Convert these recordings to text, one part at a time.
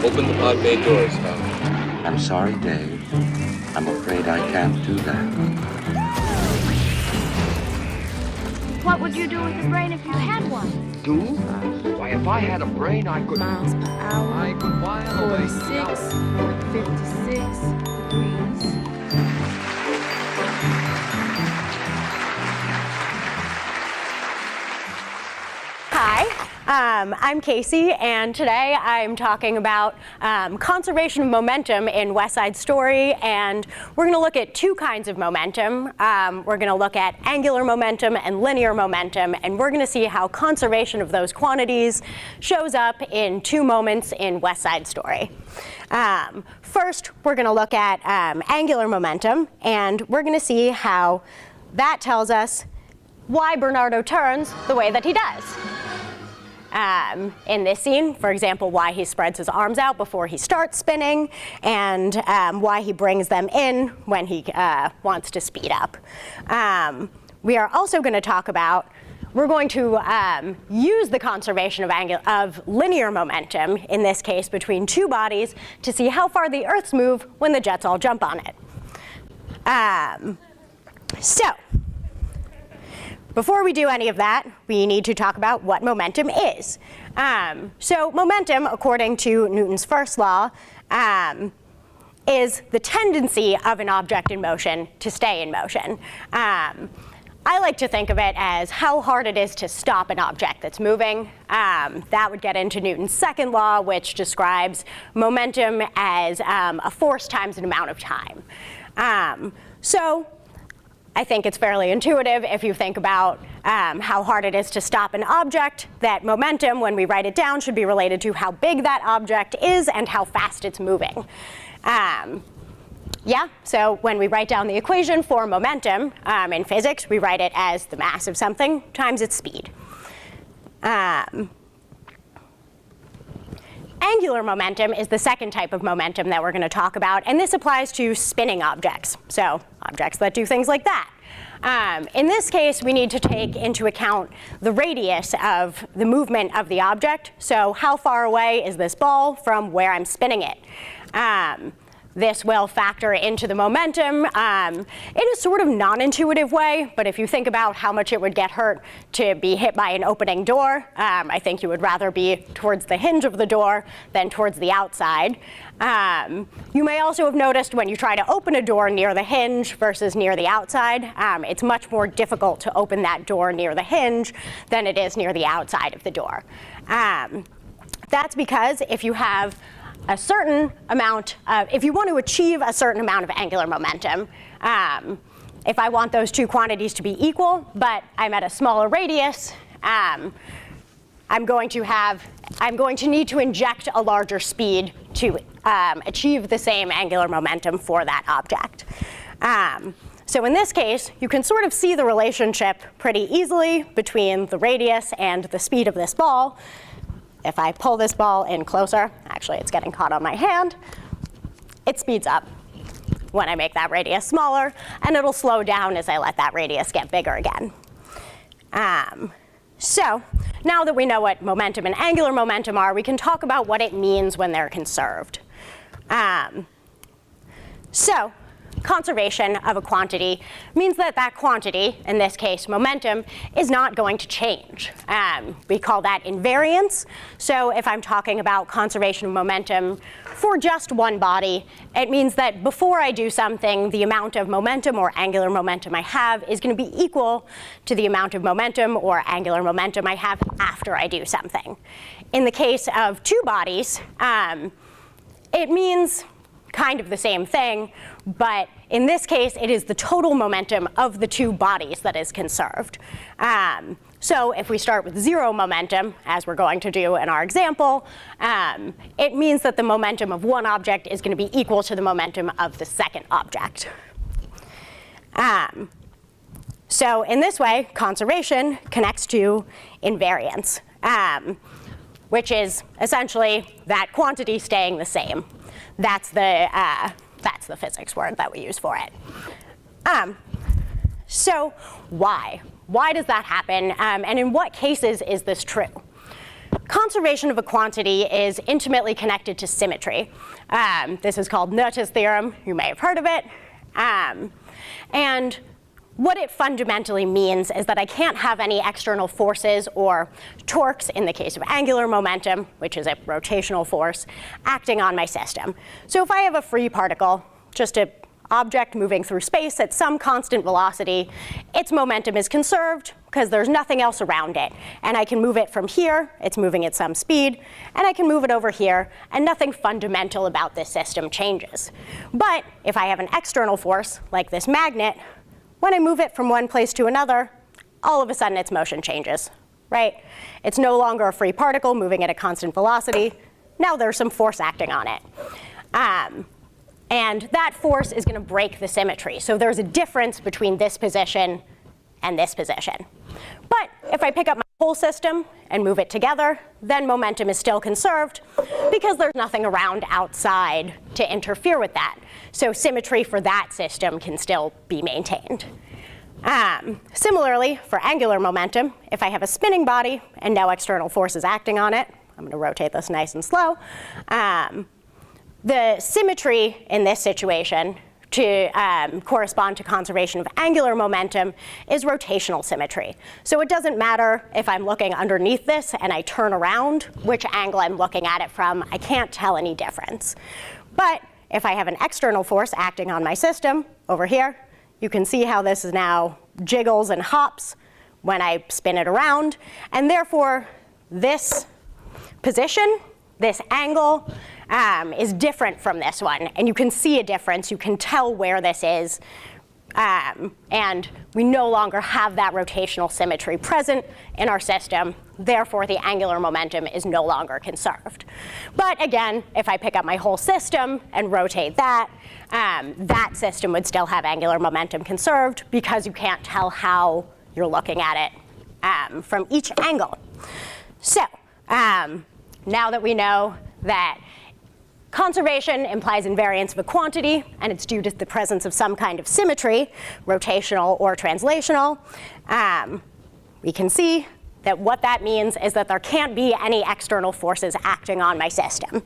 Open the pod bay doors, Hal. I'm sorry, Dave. I'm afraid I can't do that. What would you do with a brain if you had one? Do? Why, if I had a brain, I could... Miles per hour. I could while away 46, 56 degrees. Hi, I'm Casey, and today I'm talking about conservation of momentum in West Side Story, and we're going to look at two kinds of momentum. We're going to look at angular momentum and linear momentum, and we're going to see how conservation of those quantities shows up in two moments in West Side Story. First, we're going to look at angular momentum, and we're going to see how that tells us why Bernardo turns the way that he does. In this scene, for example, why he spreads his arms out before he starts spinning, and why he brings them in when he wants to speed up. We are also going to talk about, we're going to use the conservation of linear momentum, in this case between two bodies, to see how far the Earths move when the jets all jump on it. Before we do any of that, we need to talk about what momentum is. So momentum, according to Newton's first law, is the tendency of an object in motion to stay in motion. I like to think of it as how hard it is to stop an object that's moving. That would get into Newton's second law, which describes momentum as a force times an amount of time. So I think it's fairly intuitive if you think about how hard it is to stop an object, that momentum, when we write it down, should be related to how big that object is and how fast it's moving. So when we write down the equation for momentum in physics, we write it as the mass of something times its speed. Angular momentum is the second type of momentum that we're going to talk about, and this applies to spinning objects, so objects that do things like that. In this case, we need to take into account the radius of the movement of the object, so how far away is this ball from where I'm spinning it? This will factor into the momentum in a sort of non-intuitive way, but if you think about how much it would get hurt to be hit by an opening door, I think you would rather be towards the hinge of the door than towards the outside. You may also have noticed when you try to open a door near the hinge versus near the outside, it's much more difficult to open that door near the hinge than it is near the outside of the door. That's because if you have a certain amount of, if you want to achieve a certain amount of angular momentum, if I want those two quantities to be equal, but I'm at a smaller radius, I'm going to need to inject a larger speed to achieve the same angular momentum for that object. So in this case, you can sort of see the relationship pretty easily between the radius and the speed of this ball. If I pull this ball in closer, actually it's getting caught on my hand, it speeds up when I make that radius smaller, and it'll slow down as I let that radius get bigger again. So now that we know what momentum and angular momentum are, we can talk about what it means when they're conserved. So conservation of a quantity means that that quantity, in this case momentum, is not going to change. We call that invariance. So if I'm talking about conservation of momentum for just one body, it means that before I do something, the amount of momentum or angular momentum I have is going to be equal to the amount of momentum or angular momentum I have after I do something. In the case of two bodies, it means kind of the same thing, but in this case, it is the total momentum of the two bodies that is conserved. So if we start with zero momentum, as we're going to do in our example, it means that the momentum of one object is going to be equal to the momentum of the second object. So in this way, conservation connects to invariance, which is essentially that quantity staying the same. That's the physics word that we use for it. So why? Why does that happen? And in what cases is this true? conservation of a quantity is intimately connected to symmetry. This is called Nutus Theorem. You may have heard of it. And what it fundamentally means is that I can't have any external forces or torques in the case of angular momentum, which is a rotational force, acting on my system. So if I have a free particle, just an object moving through space at some constant velocity, its momentum is conserved because there's nothing else around it. And I can move it from here, it's moving at some speed, and I can move it over here, and nothing fundamental about this system changes. But if I have an external force, like this magnet, when I move it from one place to another, all of a sudden its motion changes, right? It's no longer a free particle moving at a constant velocity. Now there's some force acting on it. And that force is going to break the symmetry. So there's a difference between this position and this position. But if I pick up my whole system and move it together, then momentum is still conserved because there's nothing around outside to interfere with that. So symmetry for that system can still be maintained. Similarly, for angular momentum, if I have a spinning body and no external force is acting on it, I'm going to rotate this nice and slow, the symmetry in this situation to correspond to conservation of angular momentum is rotational symmetry. So it doesn't matter if I'm looking underneath this and I turn around which angle I'm looking at it from. I can't tell any difference. But if I have an external force acting on my system over here, you can see how this is now jiggles and hops when I spin it around. And therefore, this position, this angle, is different from this one. And you can see a difference. You can tell where this is. And we no longer have that rotational symmetry present in our system. Therefore, the angular momentum is no longer conserved. But again, if I pick up my whole system and rotate that, that system would still have angular momentum conserved because you can't tell how you're looking at it from each angle. So now that we know that conservation implies invariance of a quantity, and it's due to the presence of some kind of symmetry, rotational or translational, we can see that what that means is that there can't be any external forces acting on my system.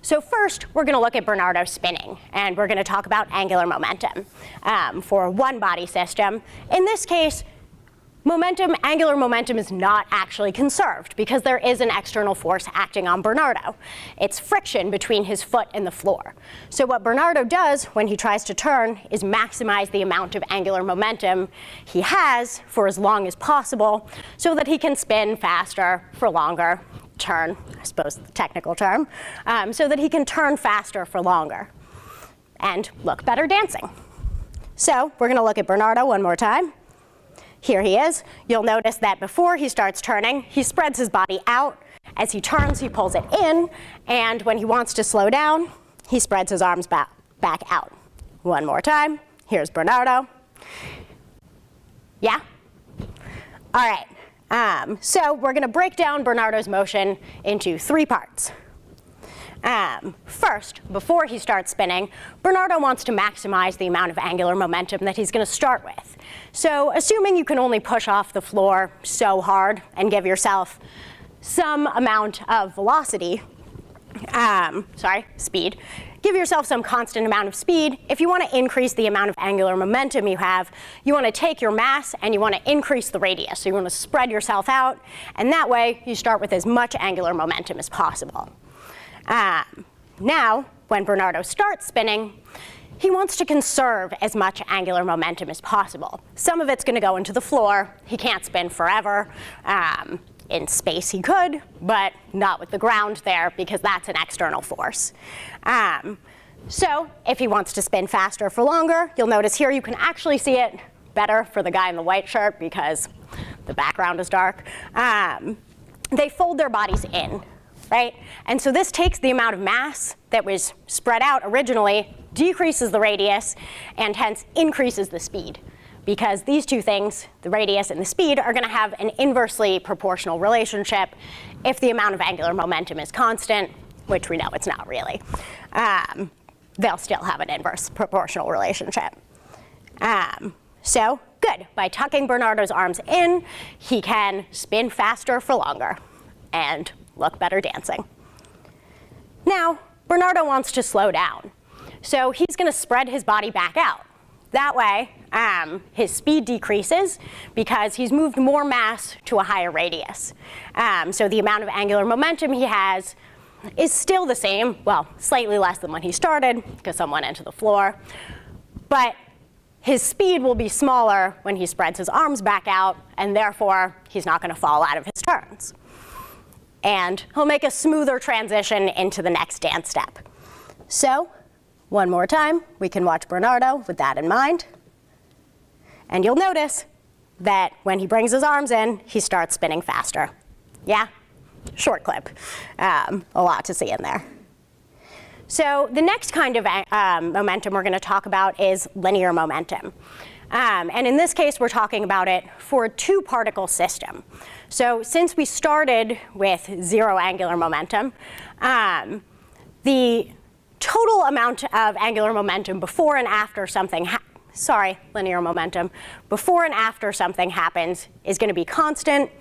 So first, we're going to look at Bernardo spinning, and we're going to talk about angular momentum for a one-body system. In this case, angular momentum is not actually conserved because there is an external force acting on Bernardo. It's friction between his foot and the floor. So what Bernardo does when he tries to turn is maximize the amount of angular momentum he has for as long as possible so that he can spin faster for longer, turn, I suppose the technical term, so that he can turn faster for longer and look better dancing. So we're going to look at Bernardo one more time. Here he is. You'll notice that before he starts turning, he spreads his body out. As he turns, he pulls it in. And when he wants to slow down, he spreads his arms back out. One more time. Here's Bernardo. Yeah? All right. So we're going to break down Bernardo's motion into three parts. First, before he starts spinning, Bernardo wants to maximize the amount of angular momentum that he's going to start with. So assuming you can only push off the floor so hard and give yourself some amount of velocity, speed, give yourself some constant amount of speed. If you want to increase the amount of angular momentum you have, you want to take your mass and you want to increase the radius. So you want to spread yourself out, and that way you start with as much angular momentum as possible. Now, when Bernardo starts spinning, he wants to conserve as much angular momentum as possible. Some of it's going to go into the floor. He can't spin forever. In space he could, but not with the ground there because that's an external force. So if he wants to spin faster for longer, you'll notice here you can actually see it better for the guy in the white shirt because the background is dark. They fold their bodies in. Right? And so this takes the amount of mass that was spread out originally, decreases the radius, and hence increases the speed. Because these two things, the radius and the speed, are going to have an inversely proportional relationship if the amount of angular momentum is constant, which we know it's not really. They'll still have an inverse proportional relationship. So good. By tucking Bernardo's arms in, he can spin faster for longer. and look better dancing. Now, Bernardo wants to slow down. So he's going to spread his body back out. That way, his speed decreases because he's moved more mass to a higher radius. So the amount of angular momentum he has is still the same, well, slightly less than when he started because someone went into the floor. But his speed will be smaller when he spreads his arms back out, and therefore he's not going to fall out of his turns. And he'll make a smoother transition into the next dance step. So, one more time, we can watch Bernardo with that in mind. And you'll notice that when he brings his arms in, he starts spinning faster. Yeah? Short clip. A lot to see in there. So the next kind of momentum we're going to talk about is linear momentum. And in this case, we're talking about it for a two-particle system. So since we started with zero angular momentum, the total amount of angular momentum before and after something linear momentum before and after something happens is going to be constant.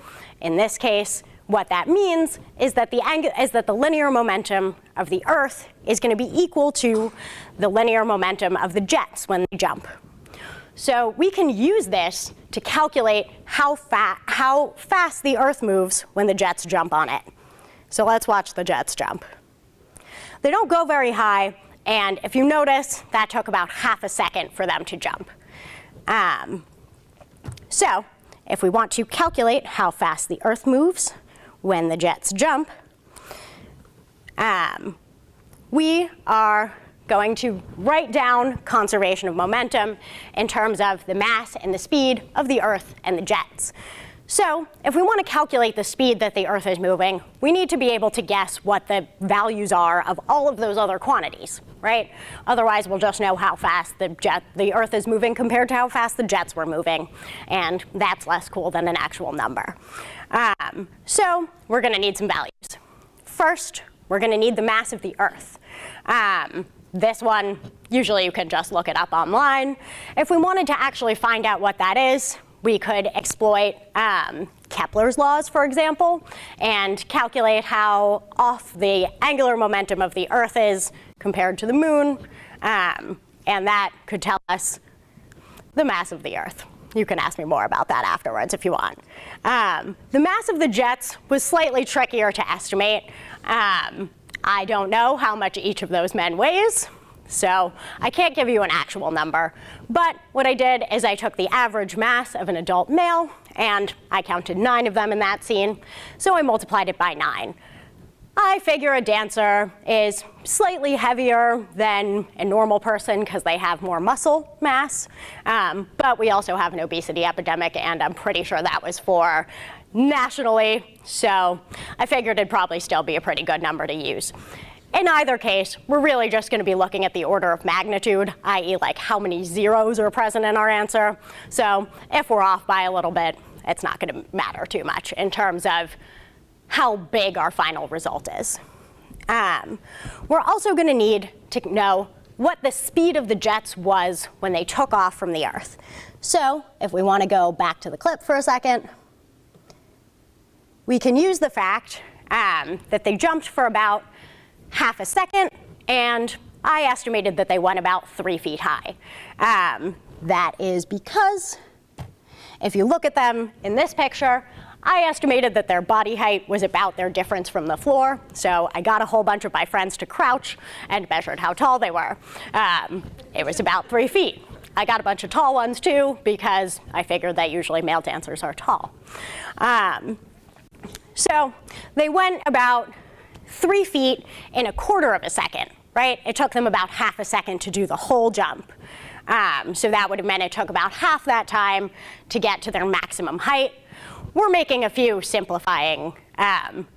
In this case, what that means is that the linear momentum of the Earth is going to be equal to the linear momentum of the jets when they jump. So we can use this to calculate how fast the Earth moves when the jets jump on it. So let's watch the jets jump. They don't go very high, and if you notice, that took about half a second for them to jump. So if we want to calculate how fast the Earth moves when the jets jump, we are going to write down conservation of momentum in terms of the mass and the speed of the Earth and the jets. So if we want to calculate the speed that the Earth is moving, we need to be able to guess what the values are of all of those other quantities, right? Otherwise, we'll just know how fast the Earth is moving compared to how fast the jets were moving, and that's less cool than an actual number. So we're going to need some values. First, we're going to need the mass of the Earth. This one, usually you can just look it up online. If we wanted to actually find out what that is, we could exploit Kepler's laws, for example, and calculate how off the angular momentum of the Earth is compared to the moon, and that could tell us the mass of the Earth. You can ask me more about that afterwards if you want. The mass of the jets was slightly trickier to estimate. I don't know how much each of those men weighs, so I can't give you an actual number. But what I did is I took the average mass of an adult male, and I counted 9 of them in that scene, so I multiplied it by 9. I figure a dancer is slightly heavier than a normal person because they have more muscle mass, but we also have an obesity epidemic, and I'm pretty sure that was for nationally, so I figured it'd probably still be a pretty good number to use. In either case, we're really just going to be looking at the order of magnitude, i.e. like how many zeros are present in our answer. So if we're off by a little bit, it's not going to matter too much in terms of how big our final result is. We're also going to need to know what the speed of the jets was when they took off from the Earth. So if we want to go back to the clip for a second, we can use the fact that they jumped for about half a second, and I estimated that they went about 3 feet high. That is because if you look at them in this picture, I estimated that their body height was about their difference from the floor, so I got a whole bunch of my friends to crouch and measured how tall they were. It was about 3 feet. I got a bunch of tall ones too, because I figured that usually male dancers are tall. So they went about 3 feet in a quarter of a second, right? It took them about half a second to do the whole jump. So that would have meant it took about half that time to get to their maximum height. We're making a few simplifying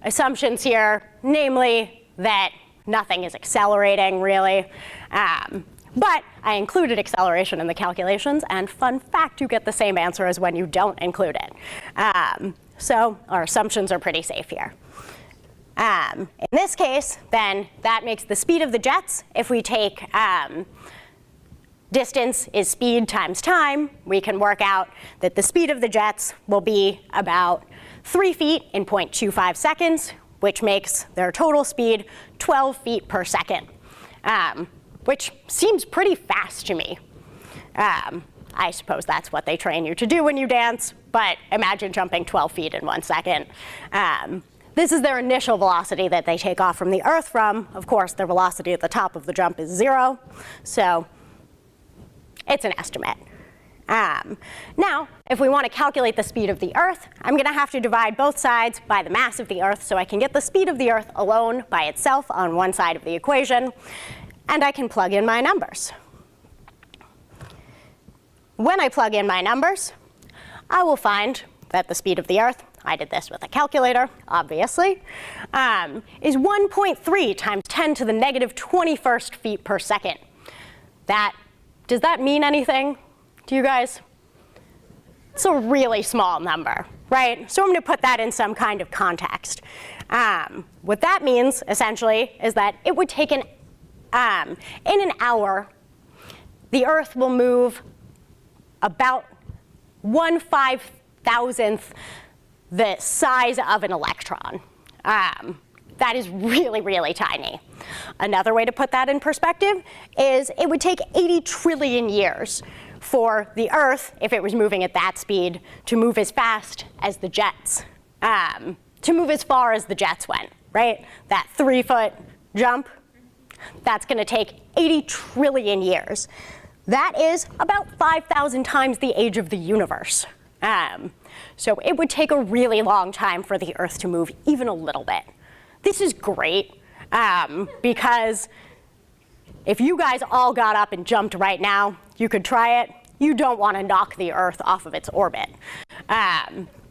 assumptions here, namely that nothing is accelerating, really. But I included acceleration in the calculations, and fun fact, you get the same answer as when you don't include it. So our assumptions are pretty safe here. In this case, then, that makes the speed of the jets, if we take distance is speed times time, we can work out that the speed of the jets will be about 3 feet in 0.25 seconds, which makes their total speed 12 feet per second, which seems pretty fast to me. I suppose that's what they train you to do when you dance, but imagine jumping 12 feet in 1 second. This is their initial velocity that they take off from the Earth from. Of course, their velocity at the top of the jump is 0, so it's an estimate. Now, if we want to calculate the speed of the Earth, I'm going to have to divide both sides by the mass of the Earth so I can get the speed of the Earth alone by itself on one side of the equation, and I can plug in my numbers. When I plug in my numbers, I will find that the speed of the Earth, I did this with a calculator, obviously, is 1.3 times 10 to the negative 21st feet per second. Does that mean anything to you guys? It's a really small number, right? So I'm going to put that in some kind of context. What that means, essentially, is that it would take in an hour, the Earth will move about 1/5000th the size of an electron. That is really, really tiny. Another way to put that in perspective is it would take 80 trillion years for the Earth, if it was moving at that speed, to move as fast as the jets, to move as far as the jets went, right? That 3-foot jump, that's going to take 80 trillion years. That is about 5,000 times the age of the universe. So it would take a really long time for the Earth to move even a little bit. This is great because if you guys all got up and jumped right now, you could try it. You don't want to knock the Earth off of its orbit.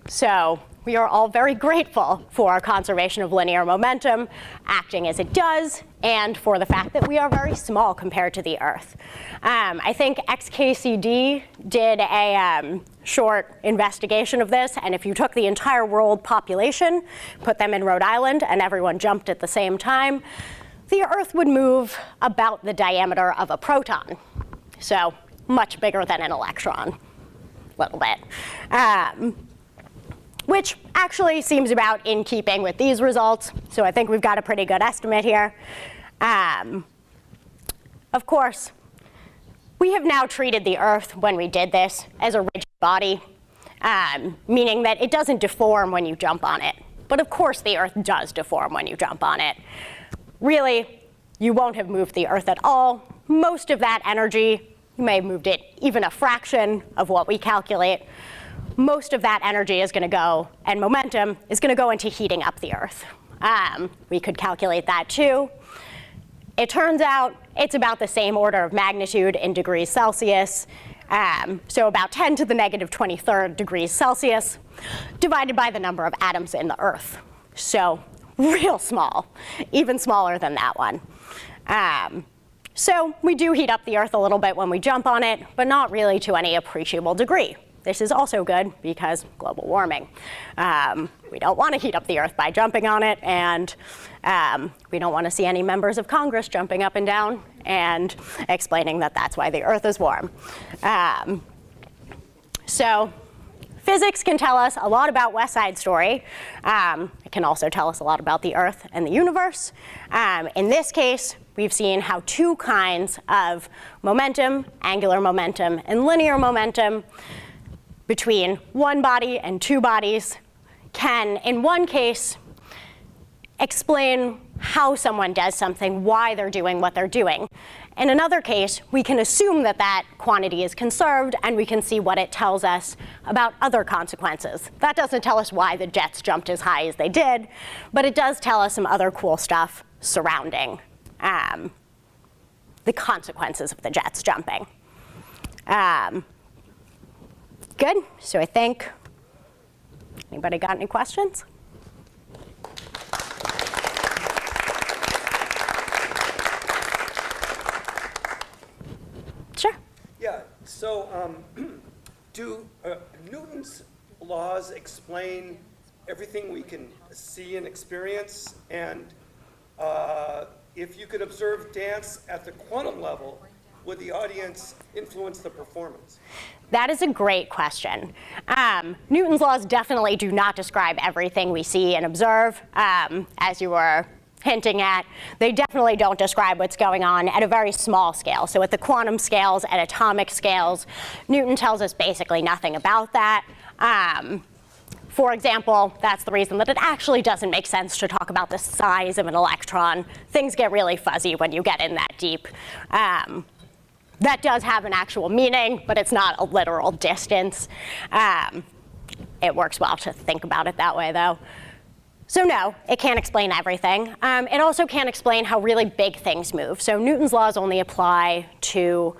So we are all very grateful for our conservation of linear momentum acting as it does, and for the fact that we are very small compared to the Earth. I think XKCD did a short investigation of this, and if you took the entire world population, put them in Rhode Island, and everyone jumped at the same time, the Earth would move about the diameter of a proton. So much bigger than an electron, a little bit. Which actually seems about in keeping with these results. So I think we've got a pretty good estimate here. Of course, we have now treated the Earth, when we did this, as a rigid body, meaning that it doesn't deform when you jump on it. But of course, the Earth does deform when you jump on it. Really, you won't have moved the Earth at all. Most of that energy, you may have moved it even a fraction of what we calculate. Most of that energy is going to go, and momentum is going to go into heating up the Earth. We could calculate that too. It turns out it's about the same order of magnitude in degrees Celsius, so about 10 to the negative 23rd degrees Celsius, divided by the number of atoms in the Earth. So real small, even smaller than that one. So we do heat up the Earth a little bit when we jump on it, but not really to any appreciable degree. This is also good because global warming. We don't want to heat up the Earth by jumping on it, and we don't want to see any members of Congress jumping up and down and explaining that that's why the Earth is warm. So physics can tell us a lot about West Side Story. It can also tell us a lot about the Earth and the universe. In this case, we've seen how two kinds of momentum, angular momentum and linear momentum, between one body and two bodies, can, in one case, explain how someone does something, why they're doing what they're doing. In another case, we can assume that that quantity is conserved, and we can see what it tells us about other consequences. That doesn't tell us why the jets jumped as high as they did, but it does tell us some other cool stuff surrounding the consequences of the jets jumping. Good, so I think, anybody got any questions? Sure. Yeah, so do Newton's laws explain everything we can see and experience? And if you could observe dance at the quantum level, would the audience influence the performance? That is a great question. Newton's laws definitely do not describe everything we see and observe, as you were hinting at. They definitely don't describe what's going on at a very small scale. So at the quantum scales, at atomic scales, Newton tells us basically nothing about that. For example, that's the reason that it actually doesn't make sense to talk about the size of an electron. Things get really fuzzy when you get in that deep. That does have an actual meaning, but it's not a literal distance. It works well to think about it that way, though. So no, it can't explain everything. It also can't explain how really big things move. So Newton's laws only apply to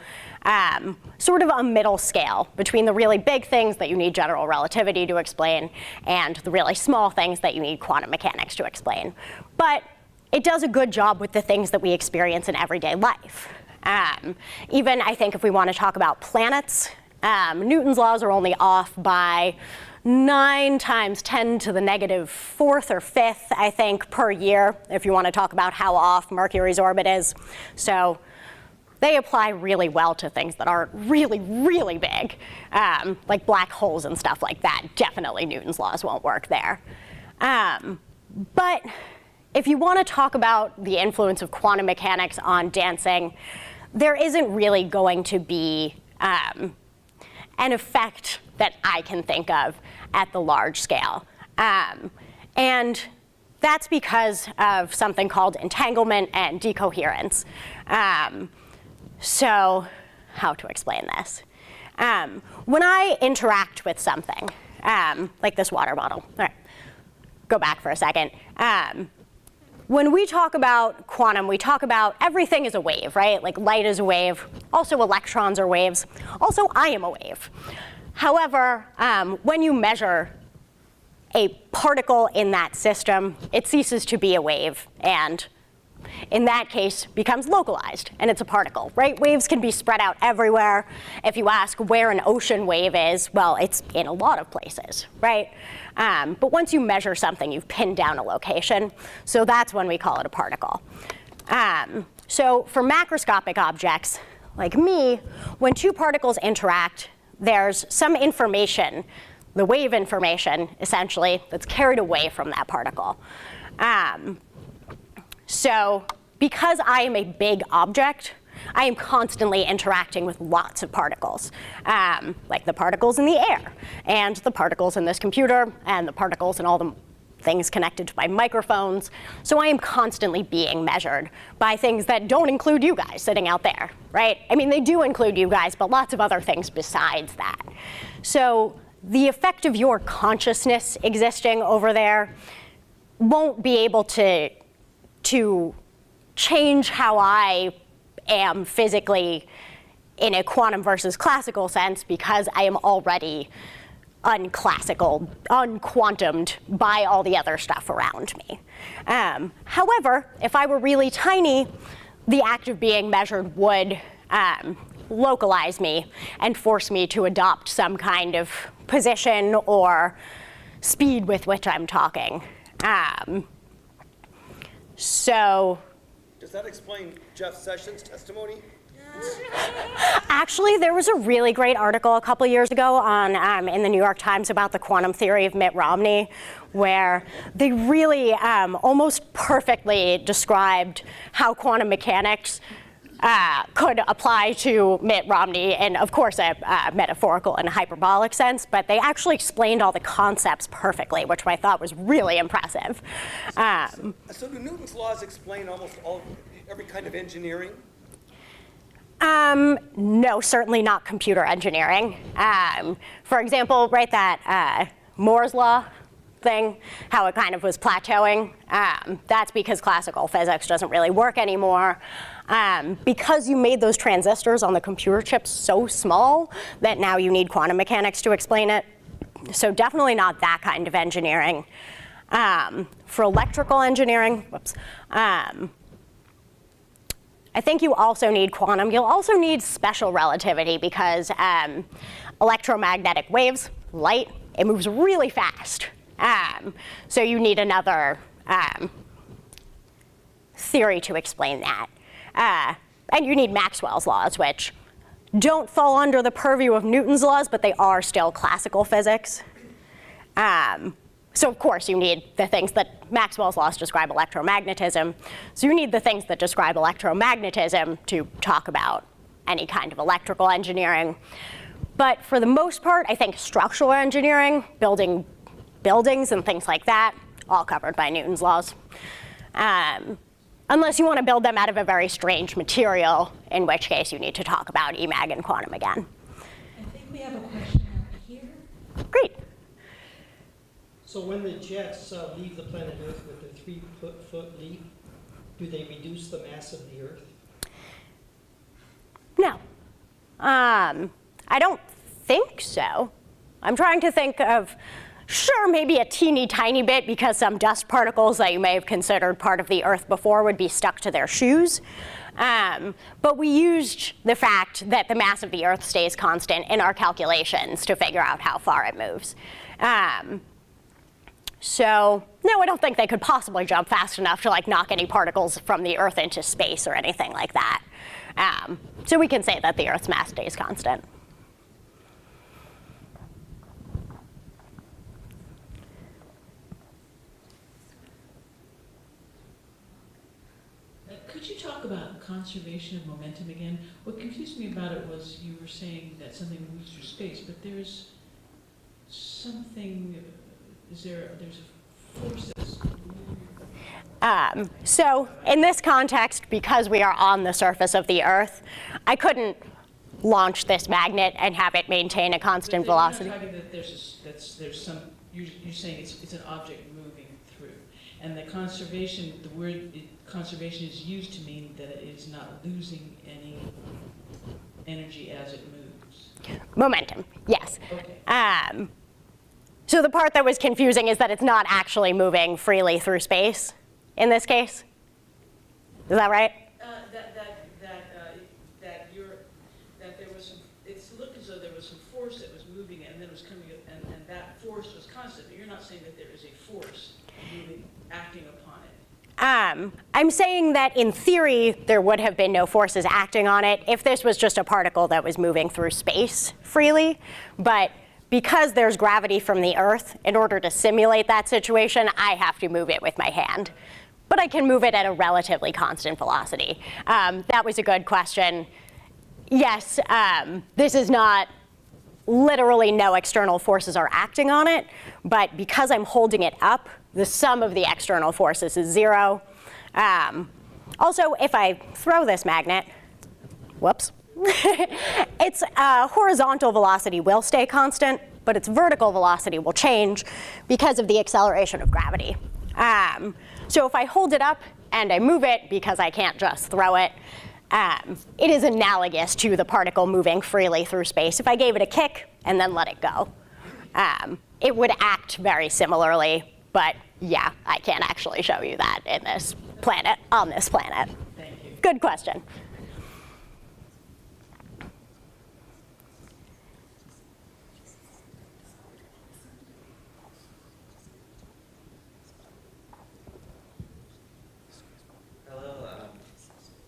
sort of a middle scale between the really big things that you need general relativity to explain and the really small things that you need quantum mechanics to explain. But it does a good job with the things that we experience in everyday life. Even, I think, if we want to talk about planets, Newton's laws are only off by 9 times 10 to the negative 4th or 5th, I think, per year, if you want to talk about how off Mercury's orbit is. So they apply really well to things that are really, really big, like black holes and stuff like that. Definitely Newton's laws won't work there. But if you want to talk about the influence of quantum mechanics on dancing, there isn't really going to be an effect that I can think of at the large scale. And that's because of something called entanglement and decoherence. So how to explain this? When I interact with something, like this water bottle, all right, go back for a second. When we talk about quantum, we talk about everything is a wave, right? Like light is a wave. Also, electrons are waves. Also, I am a wave. However, when you measure a particle in that system, it ceases to be a wave, and in that case, becomes localized, and it's a particle, right? Waves can be spread out everywhere. If you ask where an ocean wave is, well, it's in a lot of places, right? But once you measure something, you've pinned down a location, so that's when we call it a particle. So for macroscopic objects, like me, when two particles interact, there's some information, the wave information, essentially, that's carried away from that particle. So because I am a big object, I am constantly interacting with lots of particles, like the particles in the air, and the particles in this computer, and the particles in all the things connected to my microphones. So I am constantly being measured by things that don't include you guys sitting out there, right? I mean, they do include you guys, but lots of other things besides that. So the effect of your consciousness existing over there won't be able to change how I am physically in a quantum versus classical sense, because I am already unclassical, unquantumed by all the other stuff around me. However, if I were really tiny, the act of being measured would localize me and force me to adopt some kind of position or speed with which I'm talking. So, does that explain Jeff Sessions' testimony? Actually, there was a really great article a couple years ago on in the New York Times about the quantum theory of Mitt Romney, where they really almost perfectly described how quantum mechanics could apply to Mitt Romney in, of course, a metaphorical and hyperbolic sense, but they actually explained all the concepts perfectly, which I thought was really impressive. So do Newton's laws explain almost every kind of engineering? No, certainly not computer engineering. For example, right, that Moore's law thing, how it kind of was plateauing, that's because classical physics doesn't really work anymore. Because you made those transistors on the computer chips so small that now you need quantum mechanics to explain it. So definitely not that kind of engineering. For electrical engineering, I think you also need quantum. You'll also need special relativity because electromagnetic waves, light, it moves really fast. So you need another theory to explain that. And you need Maxwell's laws, which don't fall under the purview of Newton's laws, but they are still classical physics. So of course you need the things that Maxwell's laws describe electromagnetism. So you need the things that describe electromagnetism to talk about any kind of electrical engineering. But for the most part, I think structural engineering, building buildings and things like that, all covered by Newton's laws. Unless you want to build them out of a very strange material, in which case you need to talk about EMAG and quantum again. I think we have a question out here. Great. So when the jets leave the planet Earth with a 3-foot leap, do they reduce the mass of the Earth? No. I don't think so. I'm trying to think of, sure, maybe a teeny tiny bit, because some dust particles that you may have considered part of the Earth before would be stuck to their shoes. But we used the fact that the mass of the Earth stays constant in our calculations to figure out how far it moves. So no, I don't think they could possibly jump fast enough to like knock any particles from the Earth into space or anything like that. So we can say that the Earth's mass stays constant. Could you talk about conservation of momentum again? What confused me about it was you were saying that something moves through space, but there's something, there's a force that's so in this context, because we are on the surface of the Earth, I couldn't launch this magnet and have it maintain a constant velocity. You're not talking that there's some, you're saying it's an object moving through. And the conservation, the word conservation is used to mean that it is not losing any energy as it moves. Momentum, yes. Okay. So the part that was confusing is that it's not actually moving freely through space in this case. Is that right? That there was some, it's looked as though there was some force that was moving and then it was coming up, and that force was constant. But you're not saying that there is a force moving, acting upon it. I'm saying that in theory, there would have been no forces acting on it if this was just a particle that was moving through space freely. But because there's gravity from the Earth, in order to simulate that situation, I have to move it with my hand. But I can move it at a relatively constant velocity. That was a good question. Yes, this is not literally no external forces are acting on it, but because I'm holding it up, the sum of the external forces is 0. Also, if I throw this magnet, whoops, its horizontal velocity will stay constant, but its vertical velocity will change because of the acceleration of gravity. So if I hold it up and I move it, because I can't just throw it, it is analogous to the particle moving freely through space. If I gave it a kick and then let it go, it would act very similarly. But yeah, I can't actually show you that in this planet, on this planet. Thank you. Good question.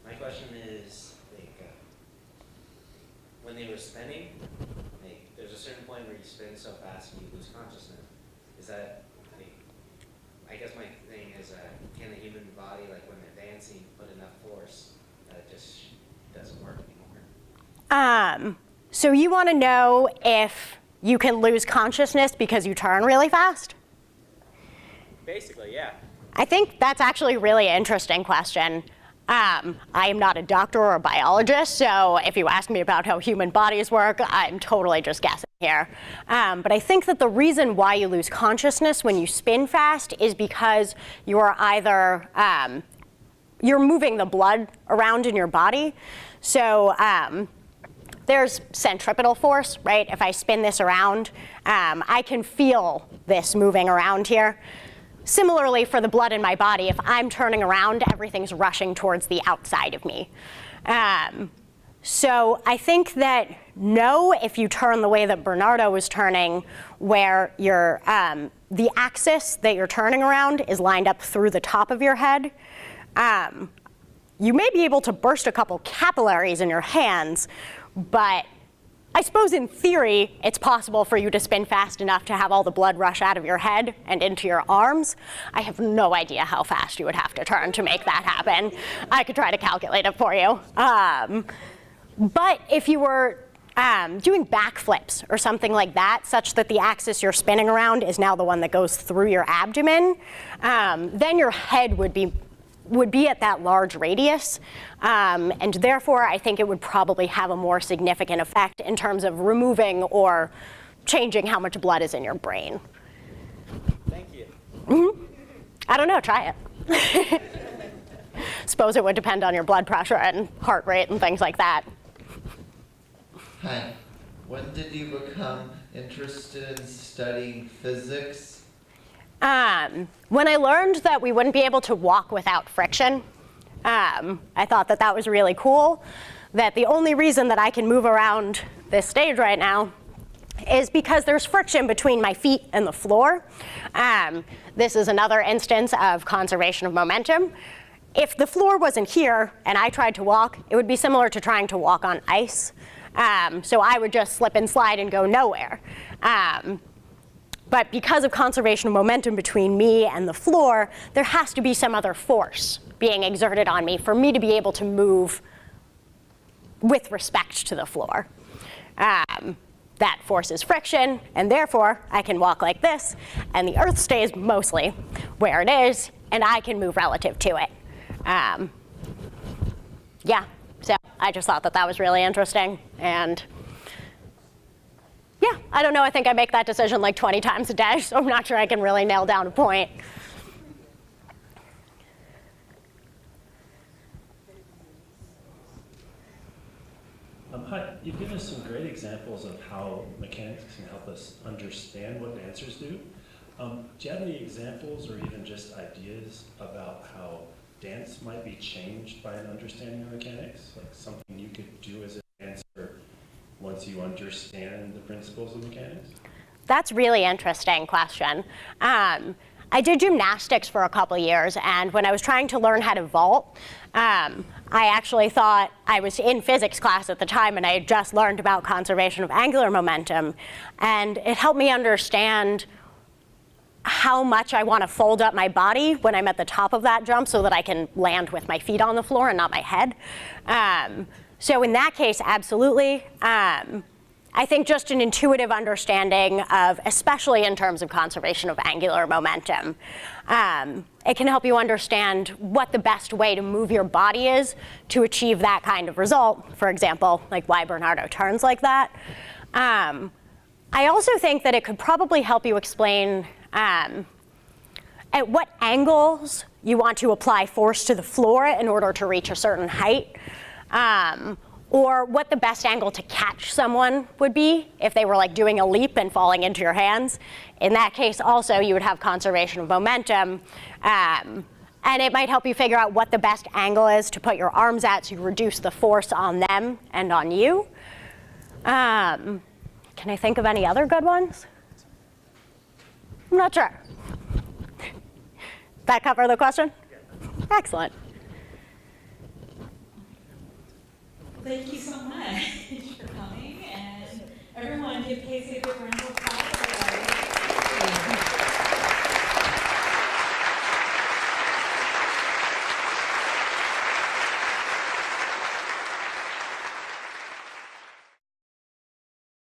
My question is, when they were spinning, there's a certain point where you spin so fast and you lose consciousness. Is that, I guess my thing is, can the human body, like when advancing, put enough force that it just doesn't work anymore? So you want to know if you can lose consciousness because you turn really fast? Basically, yeah. I think that's actually a really interesting question. I am not a doctor or a biologist, so if you ask me about how human bodies work, I'm totally just guessing here. But I think that the reason why you lose consciousness when you spin fast is because you are either, you're moving the blood around in your body. So there's centripetal force, right? If I spin this around, I can feel this moving around here. Similarly, for the blood in my body, if I'm turning around, everything's rushing towards the outside of me. So I think that no, if you turn the way that Bernardo was turning, where your, the axis that you're turning around is lined up through the top of your head, you may be able to burst a couple capillaries in your hands, but I suppose in theory, it's possible for you to spin fast enough to have all the blood rush out of your head and into your arms. I have no idea how fast you would have to turn to make that happen. I could try to calculate it for you. But if you were doing backflips or something like that, such that the axis you're spinning around is now the one that goes through your abdomen, then your head would be at that large radius, and therefore I think it would probably have a more significant effect in terms of removing or changing how much blood is in your brain. Thank you. Mm-hmm. I don't know, try it. Suppose it would depend on your blood pressure and heart rate and things like that. Hi. When did you become interested in studying physics? When I learned that we wouldn't be able to walk without friction, I thought that that was really cool, that the only reason that I can move around this stage right now is because there's friction between my feet and the floor. This is another instance of conservation of momentum. If the floor wasn't here and I tried to walk, it would be similar to trying to walk on ice. So I would just slip and slide and go nowhere. But because of conservation of momentum between me and the floor, there has to be some other force being exerted on me for me to be able to move with respect to the floor. That force is friction, and therefore I can walk like this, and the Earth stays mostly where it is, and I can move relative to it. Yeah, so I just thought that that was really interesting, and yeah, I don't know, I think I make that decision like 20 times a day, so I'm not sure I can really nail down a point. Hi, you've given us some great examples of how mechanics can help us understand what dancers do. Do you have any examples or even just ideas about how dance might be changed by an understanding of mechanics? Like something you could do as a dancer once you understand the principles of mechanics? That's a really interesting question. I did gymnastics for a couple years, and when I was trying to learn how to vault, I actually thought I was in physics class at the time, and I had just learned about conservation of angular momentum, and it helped me understand how much I want to fold up my body when I'm at the top of that jump so that I can land with my feet on the floor and not my head. So in that case, absolutely. I think just an intuitive understanding of, especially in terms of conservation of angular momentum, it can help you understand what the best way to move your body is to achieve that kind of result. For example, like why Bernardo turns like that. I also think that it could probably help you explain at what angles you want to apply force to the floor in order to reach a certain height. Or what the best angle to catch someone would be if they were like doing a leap and falling into your hands. In that case also you would have conservation of momentum, and it might help you figure out what the best angle is to put your arms at so you reduce the force on them and on you. Can I think of any other good ones? I'm not sure. That cover the question? Excellent. Thank you so much for coming, and everyone give Casey a big round of applause.